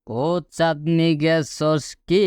ও চাঁদনি গেছস কি?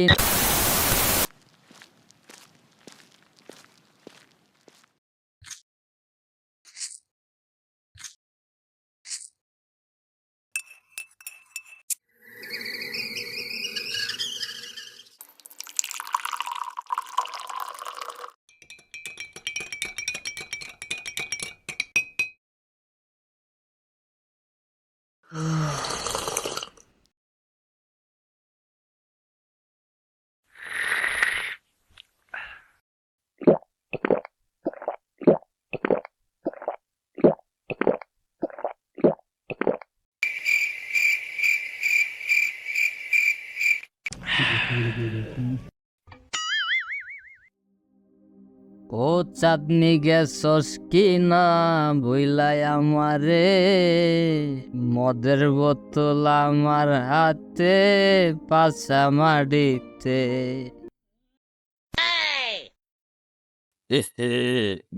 ও চাঁদনি গেছস কি না ভুইলাই আমারে, মদের বোতল আমার হাতে, পাছা মাড়িতে।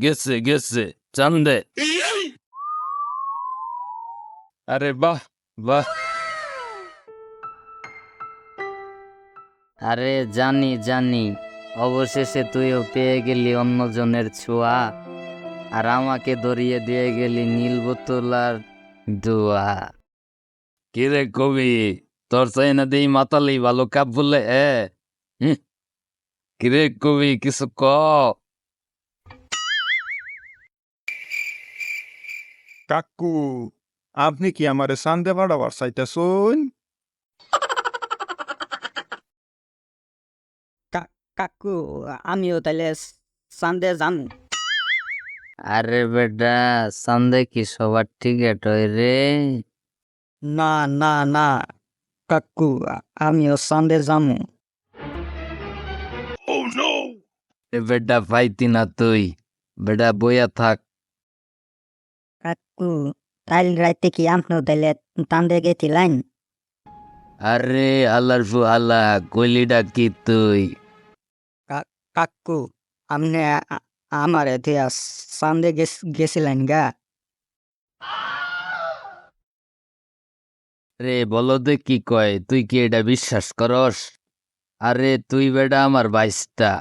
গেছে গেছে চান্দে। আরে বাহ বাহ। আরে জানি জানি, অবশেষে তুইও পেয়ে গেলি অন্যজনের ছোঁয়া, আর আমাকে ধরিয়ে দিয়ে গেলি নীল বোতল আর দোয়া। কিরে কবি, তোর চাই না দেই মাতালি ভালো কাপ বলে হুম, কিরে কবি কিছু ক। কাকু, আপনি কি আমারে সান্দে বাড়াবার চাইতেছুন? কাকু, আমিও তাহলে সান্দে যামু। আরে বেটা, সন্দেহ কি সবার টিকেট হয় রে? না না না কাকু, আমিও সান্দে যামু। এ বেটা পাইতি না তুই, বেটা বইয়া থাক। কাকু, কাল রাতে কি আপনিও তাহলে তান্দে গেছিলেন? আরে আল্লাহর ফু আল্লাহ, কইলিটা কি তুই? কাকু, আপনি আমারে দিয়া সান্দে গেছিলেন গা? রে বলদে কি কয়, তুই কি এটা বিশ্বাস করস? আরে তুই বেটা আমার বাইস্তা।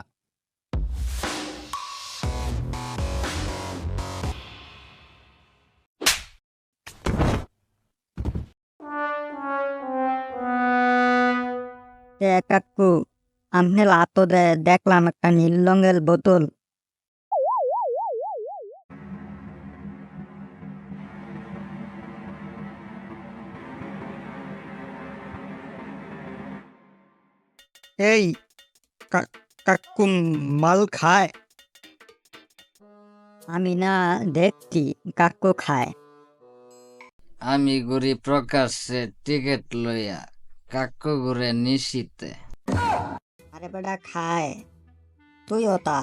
কাকু, আপনি লাতো দেখলাম একটা নীল রঙের বোতল। এই কাকু মাল খায়? আমি না দেখছি কাকু খায়। আমি ঘুরি প্রকাশ্যে টিকিট লইয়া, কাক্কু ঘুরে নিশিতে। আরে বেটা খায়, তুইও তা।